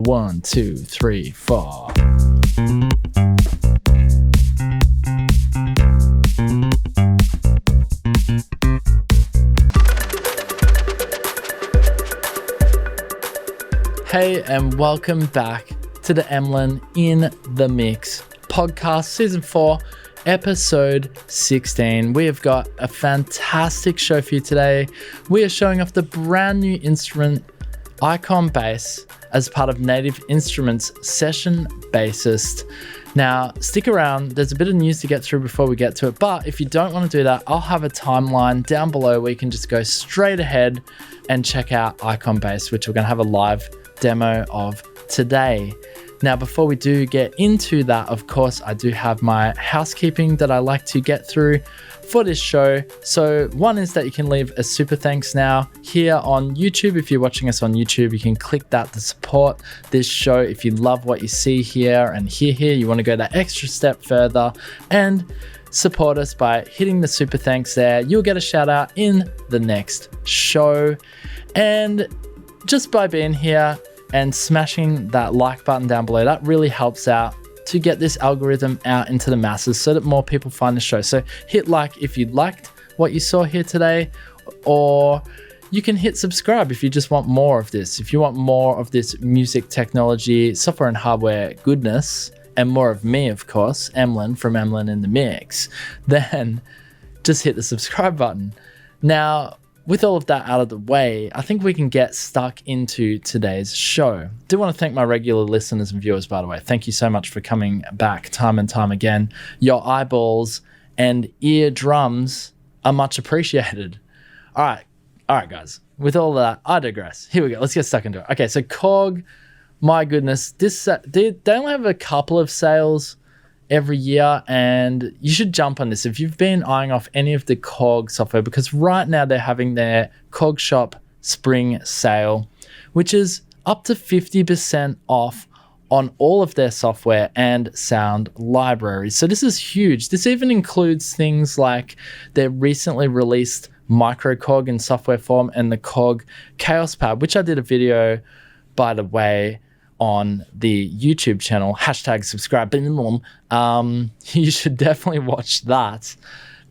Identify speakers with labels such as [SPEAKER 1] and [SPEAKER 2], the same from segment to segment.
[SPEAKER 1] 1, 2, 3, 4. Hey, and welcome back to the Emlyn in the Mix podcast, season 4, episode 16. We have got a fantastic show for you today. We are showing off the brand new instrument Icon Bass as part of Native Instruments Session Bassist. Now, stick around. There's a bit of news to get through before we get to it, but if you don't want to do that, I'll have a timeline down below where you can just go straight ahead and check out Icon Bass, which we're going to have a live demo of today. Now, before we do get into that, of course, I do have my housekeeping that I like to get through for this show. So one is that you can leave a super thanks now here on YouTube. If you're watching us on YouTube, you can click that to support this show. If you love what you see here and hear here, you want to go that extra step further and support us by hitting the super thanks there. You'll get a shout out in the next show. And just by being here and smashing that like button down below, that really helps out to get this algorithm out into the masses so that more people find the show. So hit like if you liked what you saw here today, or you can hit subscribe if you just want more of this. If you want more of this music technology, software and hardware goodness, and more of me, of course, Emlyn from Emlyn in the Mix, then just hit the subscribe button. Now, with all of that out of the way, I think we can get stuck into today's show. I do want to thank my regular listeners and viewers, by the way. Thank you so much for coming back time and time again. Your eyeballs and eardrums are much appreciated. All right, guys. With all that, I digress. Here we go. Let's get stuck into it. Okay, so Korg, my goodness, they only have a couple of sales every year, and you should jump on this if you've been eyeing off any of the Korg software, because right now they're having their Korg Shop Spring Sale, which is up to 50% off on all of their software and sound libraries. So this is huge. This even includes things like their recently released Micro Korg in software form and the Korg Chaos Pad, which I did a video, by the way, on the YouTube channel, #subscribe. You should definitely watch that.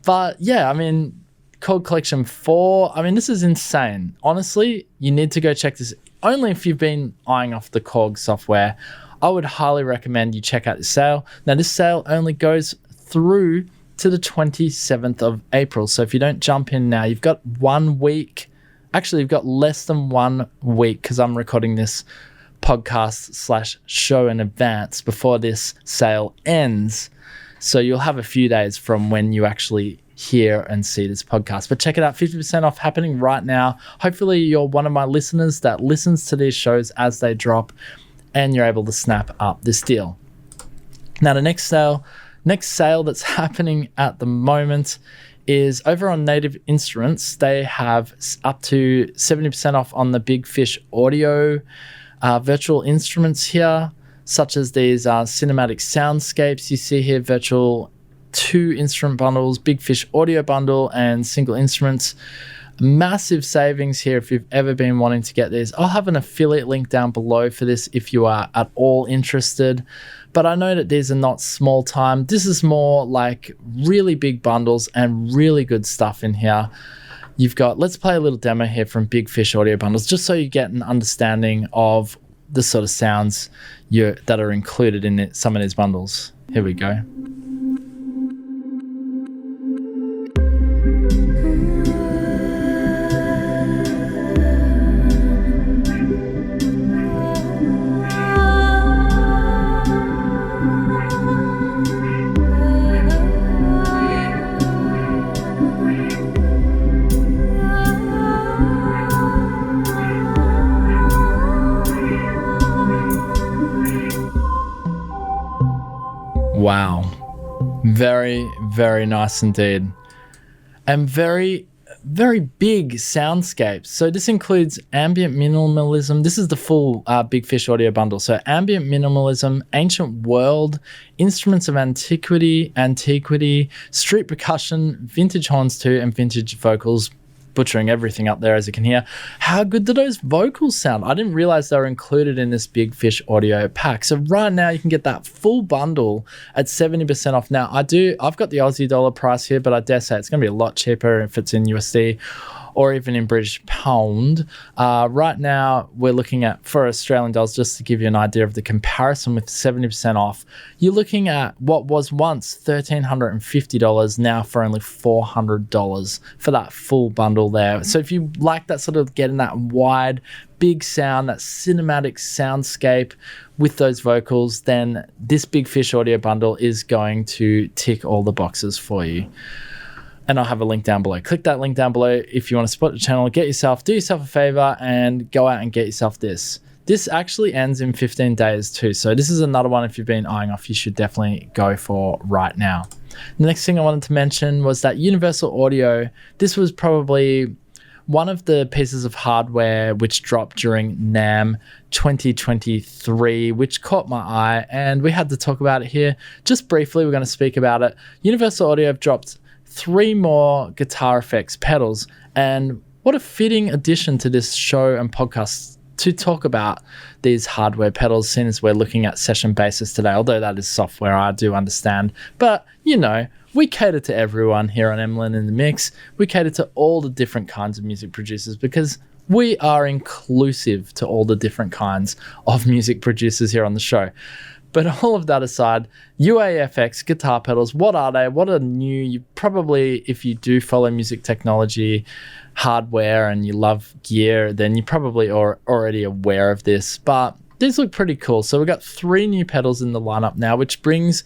[SPEAKER 1] But yeah, I mean, Korg Collection 4, I mean, this is insane. Honestly, you need to go check this. Only if you've been eyeing off the Korg software, I would highly recommend you check out this sale. Now, this sale only goes through to the 27th of April. So if you don't jump in now, you've got 1 week. Actually, you've got less than 1 week, because I'm recording this podcast/show in advance before this sale ends. So you'll have a few days from when you actually hear and see this podcast. But check it out, 50% off happening right now. Hopefully you're one of my listeners that listens to these shows as they drop, and you're able to snap up this deal. Now, the next sale that's happening at the moment is over on Native Instruments. They have up to 70% off on the Big Fish audio virtual instruments here, such as these cinematic soundscapes you see here, virtual 2 instrument bundles, Big Fish audio bundle, and single instruments. Massive savings here if you've ever been wanting to get these. I'll have an affiliate link down below for this if you are at all interested. But I know that these are not small time. This is more like really big bundles and really good stuff in here. You've got, let's play a little demo here from Big Fish audio bundles, just so you get an understanding of the sort of sounds that are included in some of these bundles. Here we go. Wow. Very, very nice indeed. And very, very big soundscapes. So this includes ambient minimalism. This is the full Big Fish audio bundle. So ambient minimalism, ancient world, instruments of antiquity, street percussion, vintage horns too, and vintage vocals. butchering everything up there, as you can hear. How good do those vocals sound? I didn't realize they were included in this Big Fish audio pack. So right now you can get that full bundle at 70% off. Now I've got the Aussie dollar price here, but I dare say it's going to be a lot cheaper if it's in USD or even in British pound. Right now we're looking at, for Australian dollars, just to give you an idea of the comparison with 70% off, you're looking at what was once $1,350 now for only $400 for that full bundle there. So if you like that sort of getting that wide, big sound, that cinematic soundscape with those vocals, then this Big Fish audio bundle is going to tick all the boxes for you. And I'll have a link down below. Click that link down below if you want to support the channel. Do yourself a favor and go out and get yourself this. This actually ends in 15 days too. So this is another one, if you've been eyeing off, you should definitely go for right now. The next thing I wanted to mention was that Universal Audio. This was probably one of the pieces of hardware which dropped during NAMM 2023, which caught my eye, and we had to talk about it here. Just briefly, we're going to speak about it. Universal Audio have dropped 3 more guitar effects pedals, and what a fitting addition to this show and podcast to talk about these hardware pedals, seeing as we're looking at Session Bassist today, although that is software, I do understand. But, you know, we cater to everyone here on Emlyn in the Mix. We cater to all the different kinds of music producers because we are inclusive to all the different kinds of music producers here on the show. But all of that aside, UAFX guitar pedals, what are they? What are new? You probably, if you do follow music technology, hardware, and you love gear, then you're probably already aware of this. But these look pretty cool. So we've got 3 new pedals in the lineup now, which brings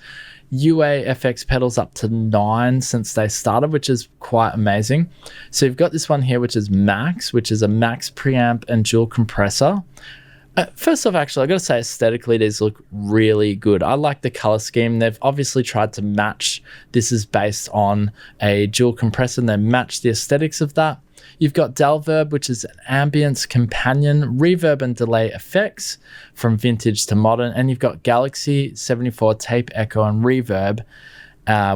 [SPEAKER 1] UAFX pedals up to 9 since they started, which is quite amazing. So you've got this one here, which is Max, which is a Max preamp and dual compressor. First off, actually, I've got to say aesthetically, these look really good. I like the color scheme. They've obviously tried to match. This is based on a dual compressor, and they match the aesthetics of that. You've got Delverb, which is an ambience companion, reverb and delay effects from vintage to modern. And you've got Galaxy 74 tape echo and reverb,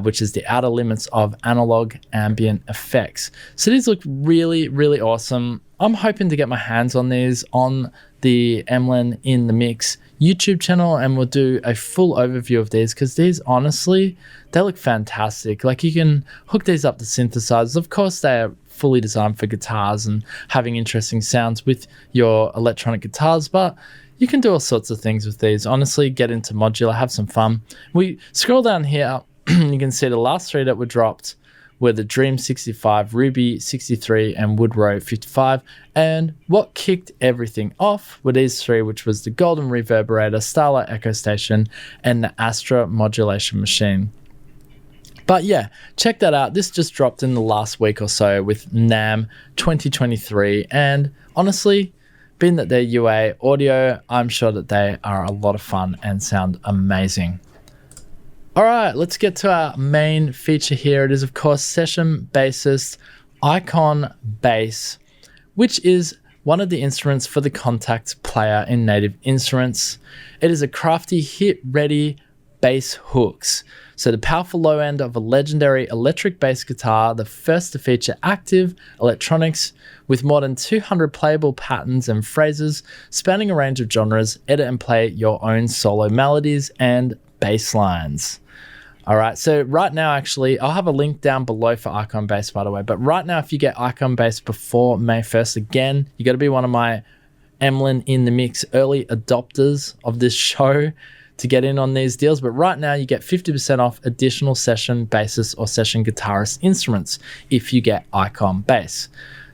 [SPEAKER 1] which is the outer limits of analog ambient effects. So these look really, really awesome. I'm hoping to get my hands on these on the Emlyn in the Mix YouTube channel, and we'll do a full overview of these because these, honestly, they look fantastic. Like, you can hook these up to synthesizers. Of course, they are fully designed for guitars and having interesting sounds with your electronic guitars, but you can do all sorts of things with these. Honestly, get into modular, have some fun. We scroll down here, you can see the last 3 that were dropped were the Dream 65, Ruby 63, and Woodrow 55. And what kicked everything off were these 3, which was the Golden Reverberator, Starlight Echo Station, and the Astra Modulation Machine. But yeah, check that out. This just dropped in the last week or so with NAMM 2023. And honestly, being that they're UA audio, I'm sure that they are a lot of fun and sound amazing. All right, let's get to our main feature here. It is, of course, Session Bassist Icon Bass, which is one of the instruments for the Contact player in Native Instruments. It is a crafty, hit-ready bass hooks. So the powerful low end of a legendary electric bass guitar, the first to feature active electronics with more than 200 playable patterns and phrases spanning a range of genres. Edit and play your own solo melodies and bass lines. All right, so right now, actually, I'll have a link down below for Icon Bass, by the way. But right now, if you get Icon Bass before May 1st, again, you got to be one of my Emlyn in the Mix early adopters of this show to get in on these deals. But right now, you get 50% off additional session bassist or session guitarist instruments if you get Icon Bass.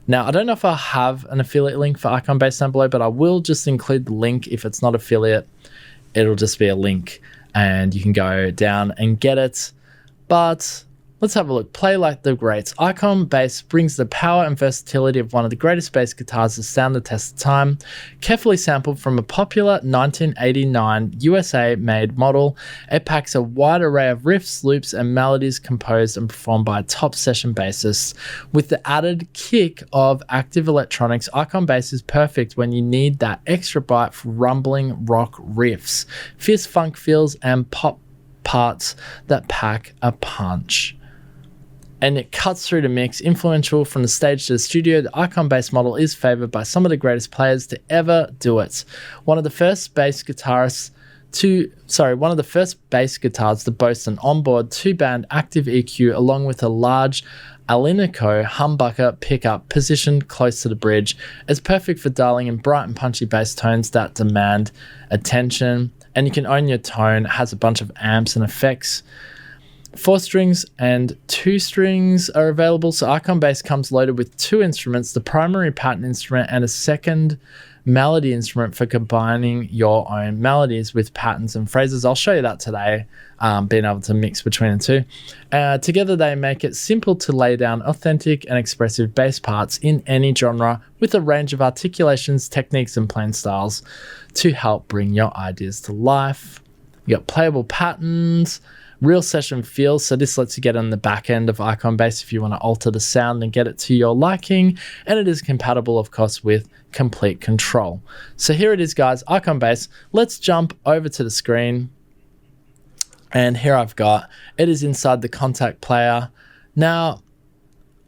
[SPEAKER 1] Now, I don't know if I'll have an affiliate link for Icon Bass down below, but I will just include the link. If it's not affiliate, it'll just be a link, and you can go down and get it. But let's have a look. Play like the greats. Icon Bass brings the power and versatility of one of the greatest bass guitars to stand the test of time. Carefully sampled from a popular 1989 USA-made model, it packs a wide array of riffs, loops, and melodies composed and performed by top session bassists. With the added kick of active electronics, Icon Bass is perfect when you need that extra bite for rumbling rock riffs, fierce funk feels, and pop parts that pack a punch. and it cuts through the mix. Influential from the stage to the studio, the icon bass model is favored by some of the greatest players to ever do it. One of the first bass guitars to boast an onboard 2-band active EQ along with a large Alinico humbucker pickup positioned close to the bridge. It's perfect for dialing in bright and punchy bass tones that demand attention, and you can own your tone. It has a bunch of amps and effects. 4 strings and 2 strings are available. So Icon Bass comes loaded with 2 instruments, the primary pattern instrument and a second melody instrument for combining your own melodies with patterns and phrases. I'll show you that today, being able to mix between the two. Together they make it simple to lay down authentic and expressive bass parts in any genre with a range of articulations, techniques and playing styles to help bring your ideas to life. You got playable patterns, real session feels, so this lets you get on the back end of Icon Bass if you want to alter the sound and get it to your liking, and it is compatible of course with Complete Control. So here it is guys, Icon Bass. Let's jump over to the screen, and here I've got, it is inside the contact player. Now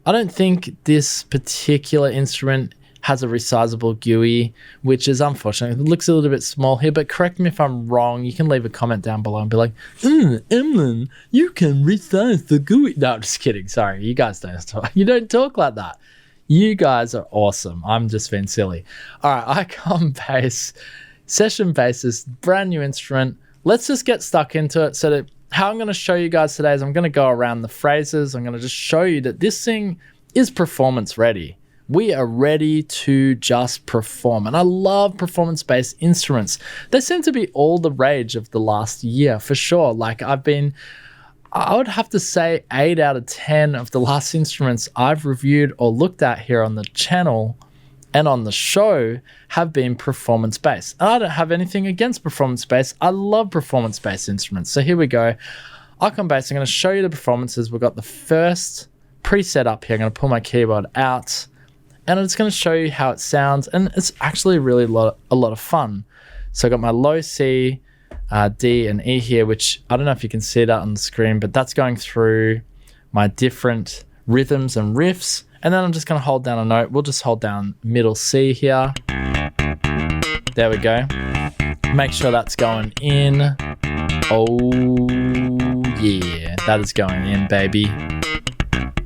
[SPEAKER 1] I don't think this particular instrument has a resizable GUI, which is unfortunate. It looks a little bit small here, but correct me if I'm wrong. You can leave a comment down below and be like, Emlyn, you can resize the GUI. No, I'm just kidding. Sorry, you guys don't talk. You don't talk like that. You guys are awesome. I'm just being silly. All right, Icon Bass, Session Bassist, brand new instrument. Let's just get stuck into it. So that how I'm going to show you guys today is I'm going to go around the phrases. I'm going to just show you that this thing is performance ready. We are ready to just perform. And I love performance-based instruments. They seem to be all the rage of the last year for sure. Like I would have to say 8 out of 10 of the last instruments I've reviewed or looked at here on the channel and on the show have been performance-based. And I don't have anything against performance-based. I love performance-based instruments. So here we go. Icon Bass, I'm going to show you the performances. We've got the first preset up here. I'm going to pull my keyboard out, and it's going to show you how it sounds, and it's actually really a lot of fun. So I got my low C, D, and E here, which I don't know if you can see that on the screen, but that's going through my different rhythms and riffs. And then I'm just going to hold down a note. We'll just hold down middle C here. There we go. Make sure that's going in. Oh yeah, that is going in, baby.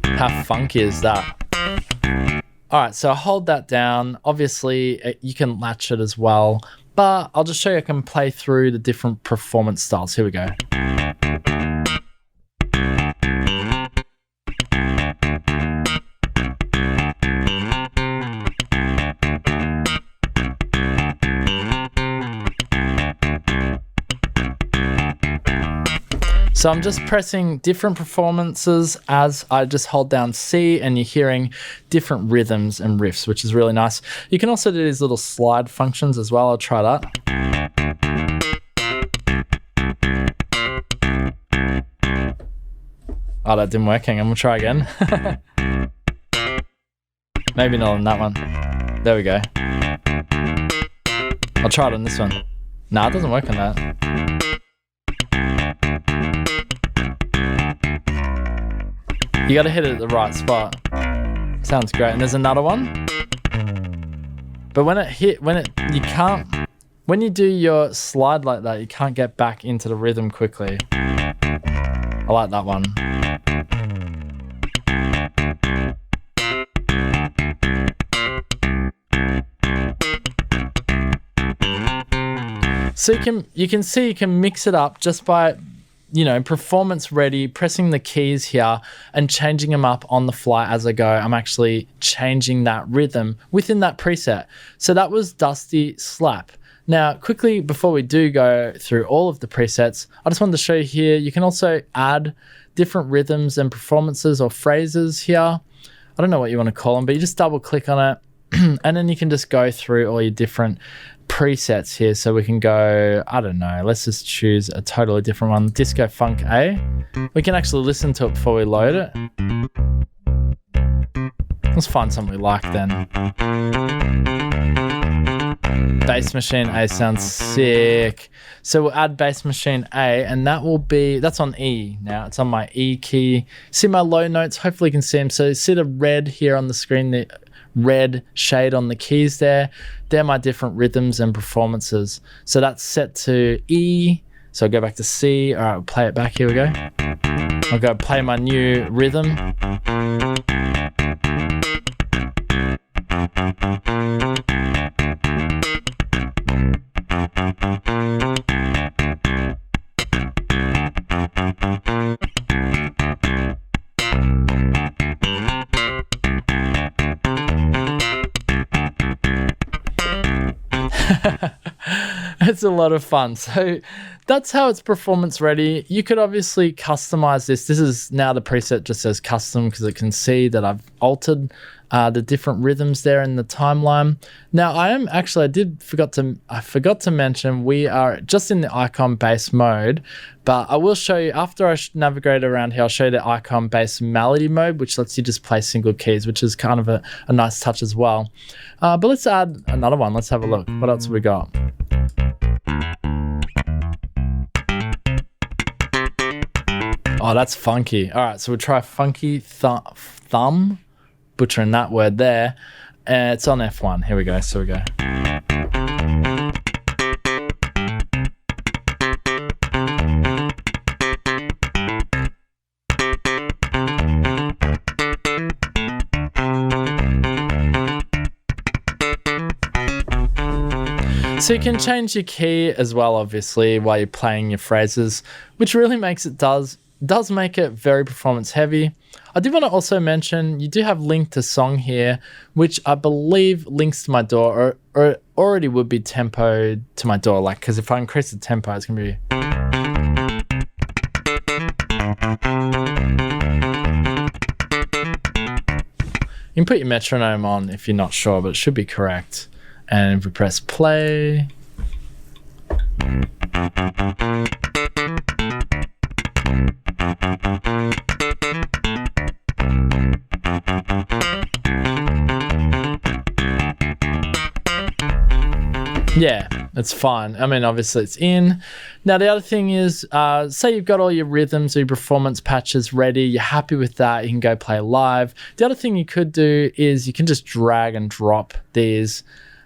[SPEAKER 1] How funky is that? All right, so hold that down. Obviously, you can latch it as well, but I'll just show you I can play through the different performance styles. Here we go. So I'm just pressing different performances as I just hold down C, and you're hearing different rhythms and riffs, which is really nice. You can also do these little slide functions as well. I'll try that. Oh, that didn't work. Hang on, we'll try again. Maybe not on that one. There we go. I'll try it on this one. Nah, it doesn't work on that. You got to hit it at the right spot. Sounds great. And there's another one. But when you do your slide like that, you can't get back into the rhythm quickly. I like that one. So you can see you can mix it up just by, performance ready, pressing the keys here and changing them up on the fly as I go. I'm actually changing that rhythm within that preset. So that was Dusty Slap. Now, quickly, before we do go through all of the presets, I just wanted to show you here, you can also add different rhythms and performances or phrases here. I don't know what you want to call them, but you just double click on it and then you can just go through all your different presets here. So we can go, I don't know, let's just choose a totally different one. Disco Funk A. We can actually listen to it before we load it. Let's find something we like then. Bass machine A sounds sick. So we'll add bass machine A, and that's on E now. It's on my E key. See my low notes? Hopefully you can see them. So see the red here on the screen, the red shade on the keys there. They're my different rhythms and performances. So that's set to E. So I'll go back to C. All right, we'll play it back. Here we go. I'll go play my new rhythm. It's a lot of fun. So that's how it's performance ready. You could obviously customize this. This is now the preset just says custom because it can see that I've altered the different rhythms there in the timeline. Now I forgot to mention we are just in the icon bass mode, but I will show you after I navigate around here. I'll show you the icon bass melody mode, which lets you just play single keys, which is kind of a nice touch as well. But let's add another one. Let's have a look. What else have we got? Oh, that's funky. All right, so we'll try funky thumb. Butchering that word there. It's on F1. Here we go. So we go. So you can change your key as well, obviously, while you're playing your phrases, which really makes it does make it very performance heavy. I did want to also mention you do have link to song here, which I believe links to my DAW or already would be tempoed to my DAW, like, because if I increase the tempo, it's gonna be. You can put your metronome on if you're not sure, but it should be correct. And if we press play. Yeah, it's fine. I mean, obviously it's in. Now, the other thing is, say you've got all your rhythms or your performance patches ready, you're happy with that, you can go play live. The other thing you could do is you can just drag and drop these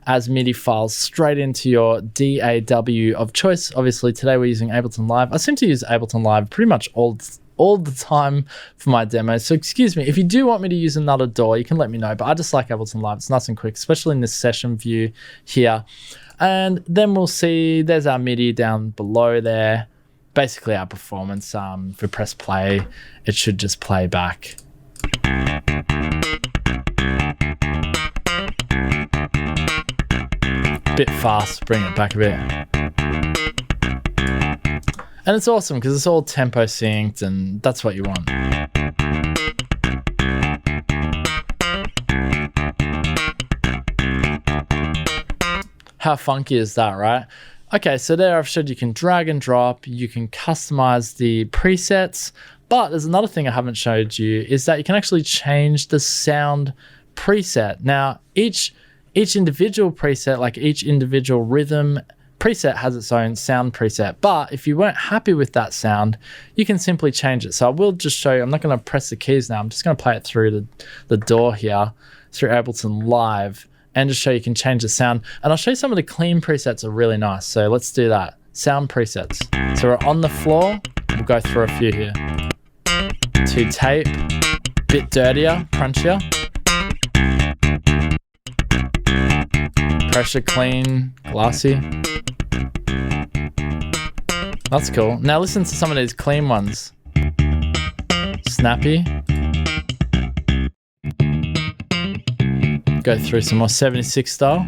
[SPEAKER 1] as MIDI files straight into your DAW of choice. Obviously, today we're using Ableton Live. I seem to use Ableton Live pretty much all the time for my demos. So excuse me, if you do want me to use another DAW, you can let me know, but I just like Ableton Live. It's nice and quick, especially in this session view here. And then we'll see, there's our MIDI down below there. Basically our performance, if we press play, it should just play back. Bit fast, bring it back a bit. And it's awesome because it's all tempo synced and that's what you want. How funky is that, right? Okay, so there I've showed you can drag and drop, you can customize the presets, but there's another thing I haven't showed you is that you can actually change the sound preset. Now, each individual preset, like each individual rhythm preset has its own sound preset, but if you weren't happy with that sound, you can simply change it. So I will just show you, I'm not gonna press the keys now, I'm just gonna play it through the DAW here, through Ableton Live, and just show you can change the sound. And I'll show you some of the clean presets are really nice. So let's do that. Sound presets. So we're on the floor. We'll go through a few here. To tape, bit dirtier, crunchier. Pressure clean, glassy. That's cool. Now listen to some of these clean ones. Snappy. Go through some more 76 style.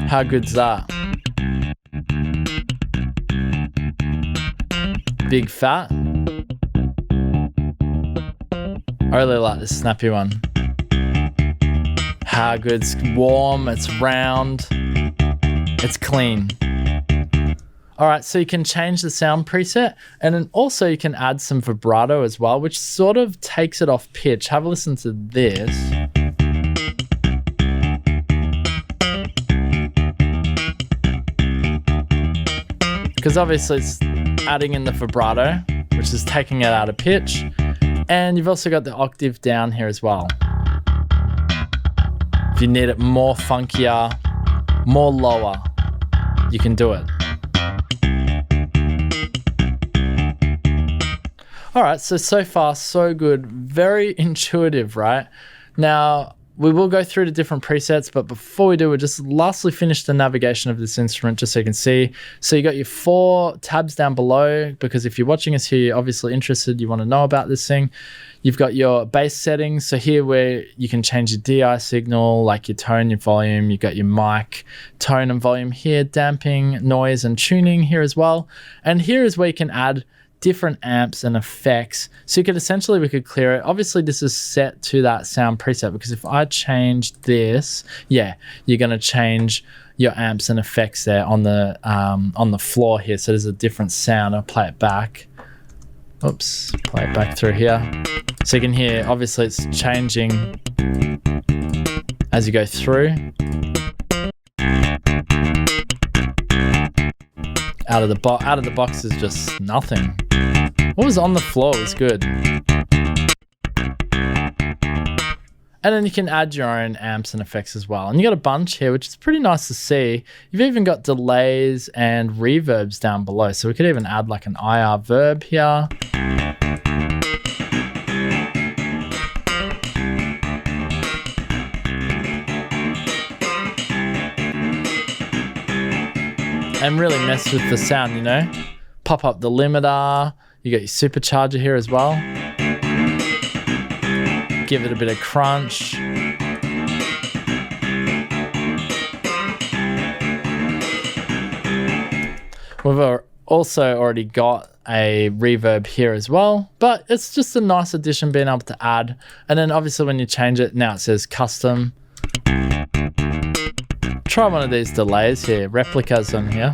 [SPEAKER 1] How good's that? Big fat. I really like this snappy one. How good's warm, it's round, it's clean. All right, so you can change the sound preset and then also you can add some vibrato as well, which sort of takes it off pitch. Have a listen to this. because obviously it's adding in the vibrato, which is taking it out of pitch. And you've also got the octave down here as well. If you need it more funkier, more lower, you can do it. All right, so far so good. Very intuitive, right? Now, we will go through the different presets, but before we do, we'll just lastly finish the navigation of this instrument just so you can see. So you got your 4 tabs down below, because if you're watching us here, you're obviously interested, you want to know about this thing. You've got your bass settings. So here where you can change your DI signal, like your tone, your volume. You've got your mic, tone and volume here, damping, noise and tuning here as well. And here is where you can add different amps and effects. So you could essentially, we could clear it. Obviously this is set to that sound preset, because if I change this, yeah, you're going to change your amps and effects there on the floor here. So there's a different sound. I'll play it back. Oops, play it back through here. So you can hear, obviously it's changing as you go through. Out of the box is just nothing. What was on the floor was good. And then you can add your own amps and effects as well. And you got a bunch here, which is pretty nice to see. You've even got delays and reverbs down below. So we could even add like an IR verb here. And really mess with the sound, you know? Pop up the limiter. You got your supercharger here as well. Give it a bit of crunch. We've also already got a reverb here as well, but it's just a nice addition being able to add. And then obviously when you change it, now it says custom. Try one of these delays here, replicas on here.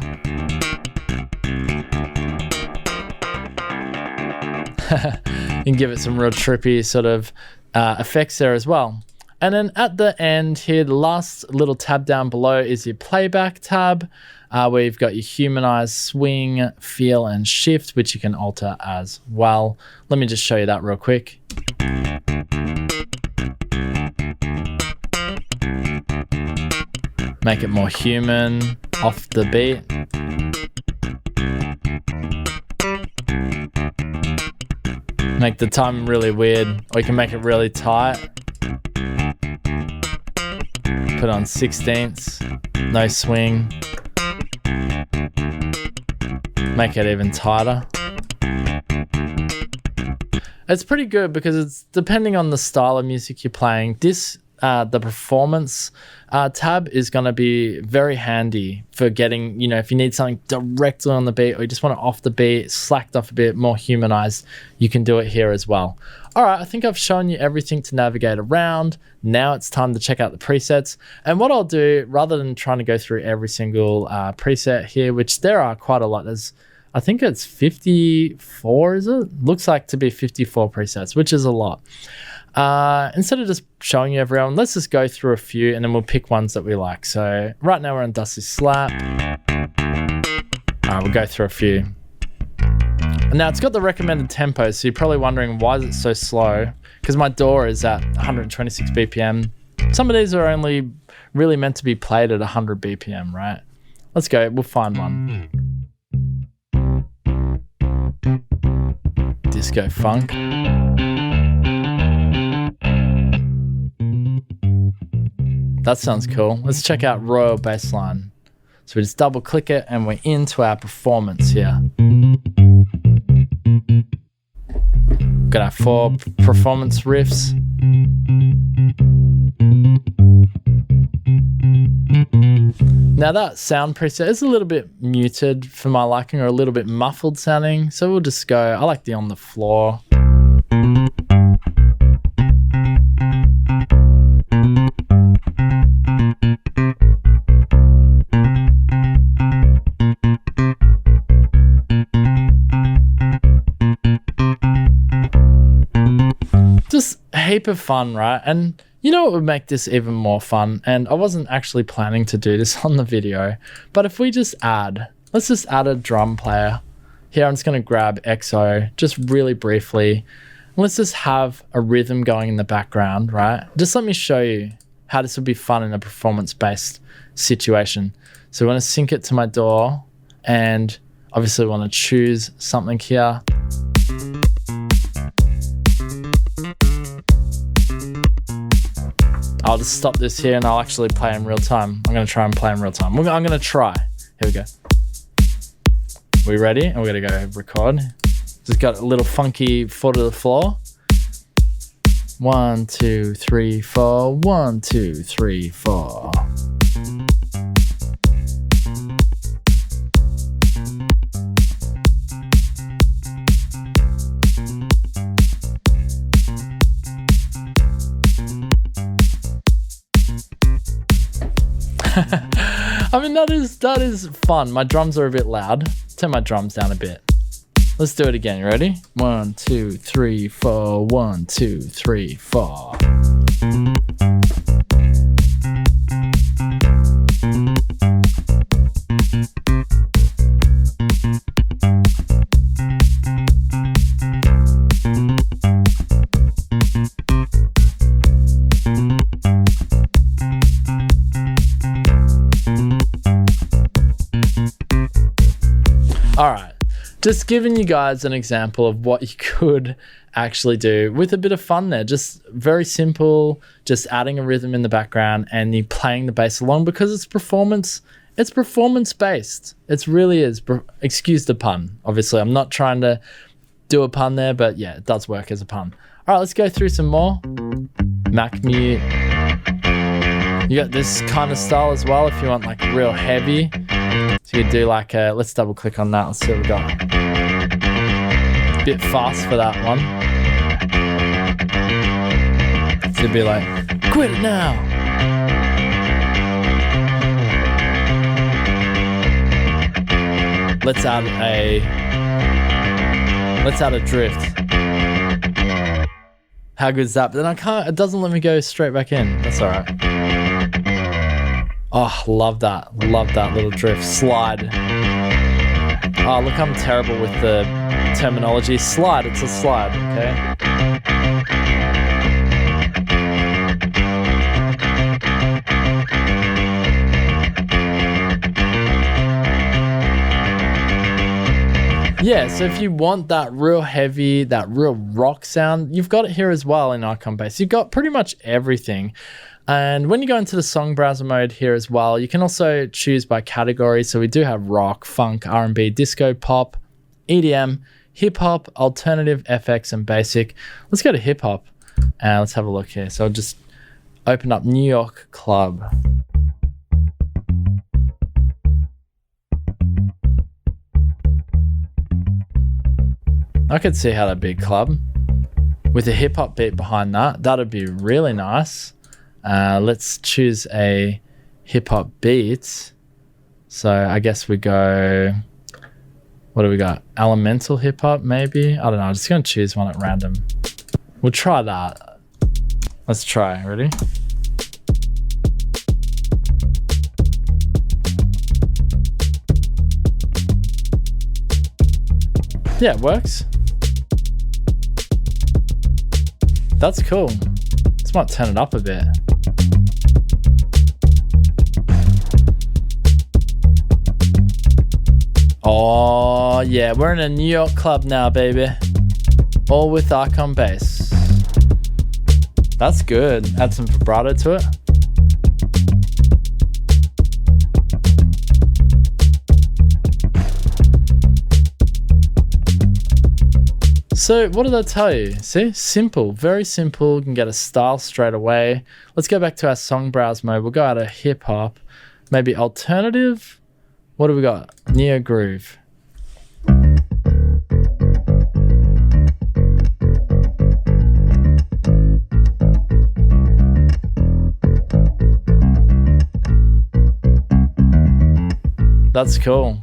[SPEAKER 1] You can give it some real trippy sort of effects there as well. And then at the end here, the last little tab down below is your playback tab, where you've got your humanized swing, feel, and shift, which you can alter as well. Let me just show you that real quick. Make it more human, off the beat. Make the time really weird, or you can make it really tight. Put on 16ths, no swing. Make it even tighter. It's pretty good because it's depending on the style of music you're playing. This the performance tab is going to be very handy for getting, you know, if you need something directly on the beat, or you just want it off the beat, slacked off a bit, more humanized, you can do it here as well. All right, I think I've shown you everything to navigate around. Now it's time to check out the presets. And what I'll do, rather than trying to go through every single preset here, which there are quite a lot, there's, I think it's 54, is it? Looks like to be 54 presets, which is a lot. Instead of just showing you everyone, let's just go through a few and then we'll pick ones that we like. So right now we're on Dusty Slap. We'll go through a few. Now it's got the recommended tempo, so you're probably wondering why is it so slow? Because my DAW is at 126 BPM. Some of these are only really meant to be played at 100 BPM, right? Let's go, we'll find one. Disco funk. That sounds cool. Let's check out Royal Bassline. So we just double click it and we're into our performance here. Got our 4 performance riffs. Now that sound preset is a little bit muted for my liking, or a little bit muffled sounding. So we'll just go, I like the on the floor. Just a heap of fun, right? And you know what would make this even more fun? And I wasn't actually planning to do this on the video, but if we just add, let's just add a drum player. Here I'm just going to grab XO just really briefly. Let's just have a rhythm going in the background, right? Just let me show you how this would be fun in a performance-based situation. So we want to sync it to my DAW, and obviously we want to choose something here. I'll just stop this here and I'll actually play in real time. I'm going to try and play in real time. I'm going to try. Here we go. We ready? And we're going to go record. Just got a little funky foot to the floor. 1, 2, 3, 4. 1, 2, 3, 4. I mean, that is fun. My drums are a bit loud. Turn my drums down a bit. Let's do it again. You ready? 1, 2, 3, 4. 1, 2, 3, 4. All right, just giving you guys an example of what you could actually do with a bit of fun there. Just very simple, just adding a rhythm in the background and you playing the bass along because it's performance based. It really is. Excuse the pun. Obviously, I'm not trying to do a pun there, but yeah, it does work as a pun. All right, let's go through some more. Mac mute. You got this kind of style as well if you want like real heavy. So you could do like a, let's double click on that. Let's see what we got. A bit fast for that one. So it'd be like, quit it now. Let's add a drift. How good is that? But then it doesn't let me go straight back in. That's all right. Oh, love that. Love that little drift. Slide. Oh, look, I'm terrible with the terminology. Slide, it's a slide, okay? Yeah, so if you want that real heavy, that real rock sound, you've got it here as well in Icon Bass. You've got pretty much everything. And when you go into the song browser mode here as well, you can also choose by category. So we do have rock, funk, R&B, disco, pop, EDM, hip hop, alternative, FX, and basic. Let's go to hip hop and let's have a look here. So I'll just open up New York Club. I could see how that'd be a club with a hip hop beat behind that. That'd be really nice. Let's choose a hip hop beat. So I guess we go, what do we got? Elemental hip hop, maybe? I don't know. I'm just going to choose one at random. We'll try that. Let's try. Ready? Yeah, it works. That's cool. This might turn it up a bit. Oh, yeah, we're in a New York club now, baby. All with Icon Bass. That's good. Add some vibrato to it. So what did I tell you? See, simple, very simple. You can get a style straight away. Let's go back to our song browse mode. We'll go out of hip hop, maybe alternative. What do we got? Neo groove. That's cool.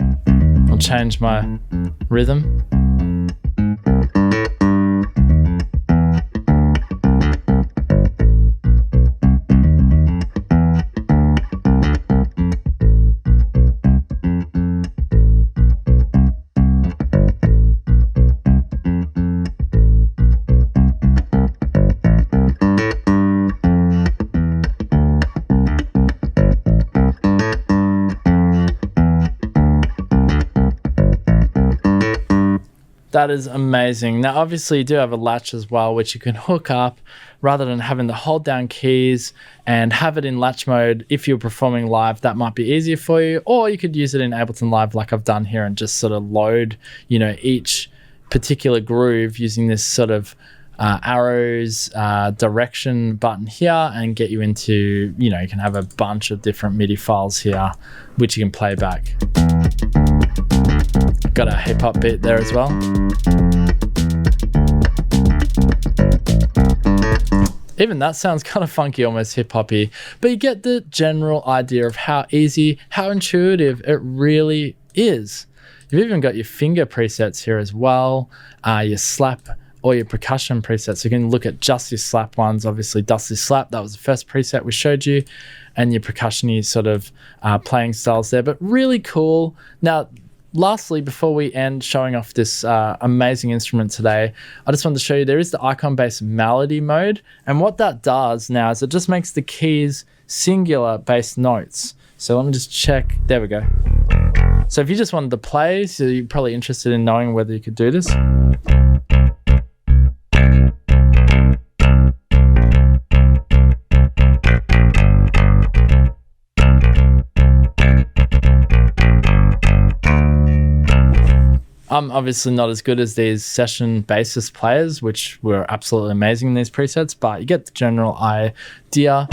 [SPEAKER 1] I'll change my rhythm. That is amazing. Now, obviously, you do have a latch as well, which you can hook up rather than having to hold down keys and have it in latch mode. If you're performing live, that might be easier for you. Or you could use it in Ableton Live like I've done here and just sort of load, each particular groove using this sort of arrows direction button here and get you into, you can have a bunch of different MIDI files here, which you can play back. Got a hip hop bit there as well. Even that sounds kind of funky, almost hip hoppy, but you get the general idea of how easy, how intuitive it really is. You've even got your finger presets here as well, your slap or your percussion presets. So you can look at just your slap ones. Obviously, Dusty Slap, that was the first preset we showed you, and your percussion-y sort of playing styles there, but really cool. Now, lastly, before we end showing off this amazing instrument today, I just wanted to show you there is the icon-based melody mode. And what that does now is it just makes the keys singular based notes. So let me just check. There we go. So if you just wanted to play, so you're probably interested in knowing whether you could do this. I'm obviously not as good as these Session Bassist players, which were absolutely amazing in these presets, but you get the general idea.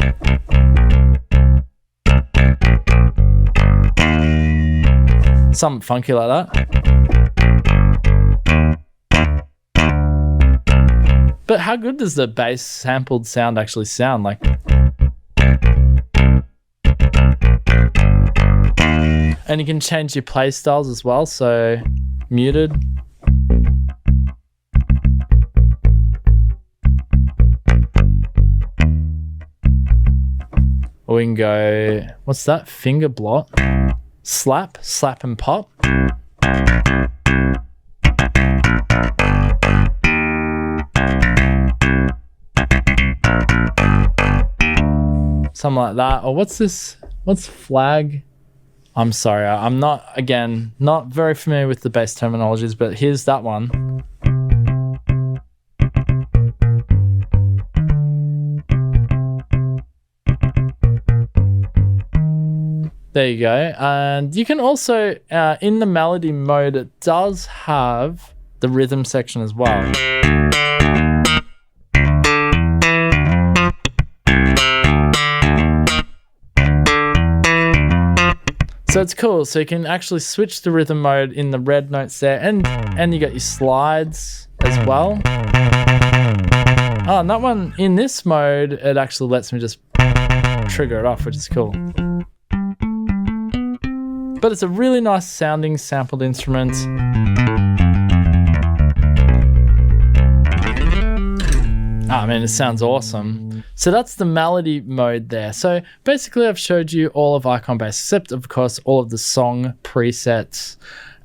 [SPEAKER 1] Something funky like that. But how good does the bass sampled sound actually sound like? And you can change your play styles as well, so muted. Or we can go, what's that? Finger blot. Slap and pop. Something like that. Or what's this? What's flag? I'm sorry, I'm not very familiar with the bass terminologies, but here's that one. There you go. And you can also, in the melody mode, it does have the rhythm section as well. So it's cool. So you can actually switch the rhythm mode in the red notes there, and you got your slides as well. Oh, and that one in this mode, it actually lets me just trigger it off, which is cool. But it's a really nice sounding sampled instrument. I mean, it sounds awesome. So that's the melody mode there. So basically I've showed you all of Icon Bass, except of course all of the song presets.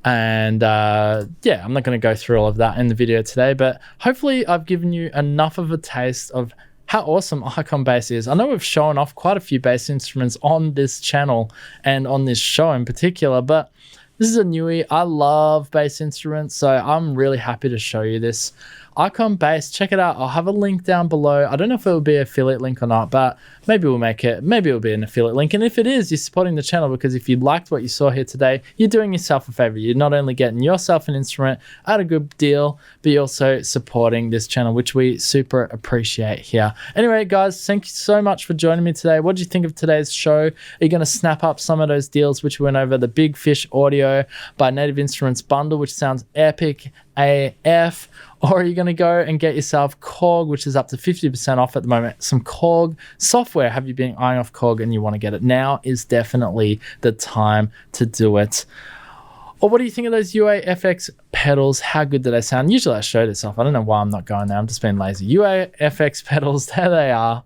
[SPEAKER 1] And yeah, I'm not going to go through all of that in the video today, but hopefully I've given you enough of a taste of how awesome Icon Bass is. I know we've shown off quite a few bass instruments on this channel and on this show in particular, but this is a newie. I love bass instruments, so I'm really happy to show you this. Icon Bass, check it out. I'll have a link down below. I don't know if it will be an affiliate link or not, but maybe we'll make it. Maybe it'll be an affiliate link. And if it is, you're supporting the channel, because if you liked what you saw here today, you're doing yourself a favor. You're not only getting yourself an instrument at a good deal, but you're also supporting this channel, which we super appreciate here. Anyway, guys, thank you so much for joining me today. What did you think of today's show? Are you going to snap up some of those deals which we went over? The Big Fish Audio by Native Instruments bundle, which sounds epic AF. Or are you going to go and get yourself Korg, which is up to 50% off at the moment? Some Korg software. Have you been eyeing off Korg and you want to get it? Now is definitely the time to do it. Or what do you think of those UAFX pedals? How good do they sound? Usually I show this off. I don't know why I'm not going there. I'm just being lazy. UAFX pedals, there they are.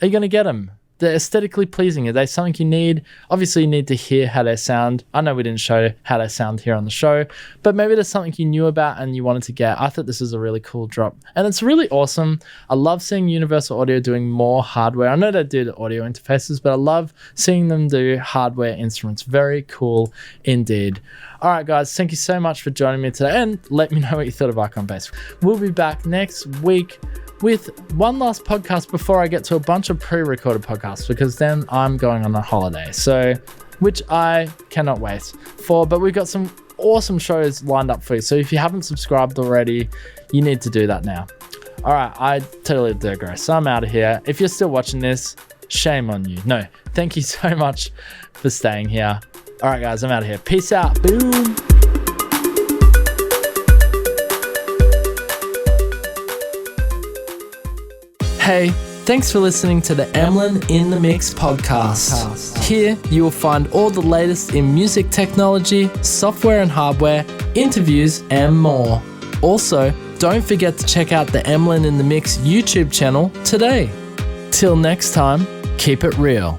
[SPEAKER 1] Are you going to get them? they're aesthetically pleasing? Are they something you need? Obviously, you need to hear how they sound. I know we didn't show how they sound here on the show, but maybe there's something you knew about and you wanted to get. I thought this is a really cool drop. And it's really awesome. I love seeing Universal Audio doing more hardware. I know they do the audio interfaces, but I love seeing them do hardware instruments. Very cool indeed. All right, guys, thank you so much for joining me today, and let me know what you thought of Icon Bass. We'll be back next week with one last podcast before I get to a bunch of pre-recorded podcasts, because then I'm going on a holiday, so which I cannot wait for. But we've got some awesome shows lined up for you, so if you haven't subscribed already, you need to do that now. All right, I totally digress. So I'm out of here. If you're still watching this, shame on you. No, thank you so much for staying here. All right, guys, I'm out of here. Peace out. Boom. Hey, thanks for listening to the Emlyn in the Mix podcast. Here, you will find all the latest in music technology, software and hardware, interviews, and more. Also, don't forget to check out the Emlyn in the Mix YouTube channel today. Till next time, keep it real.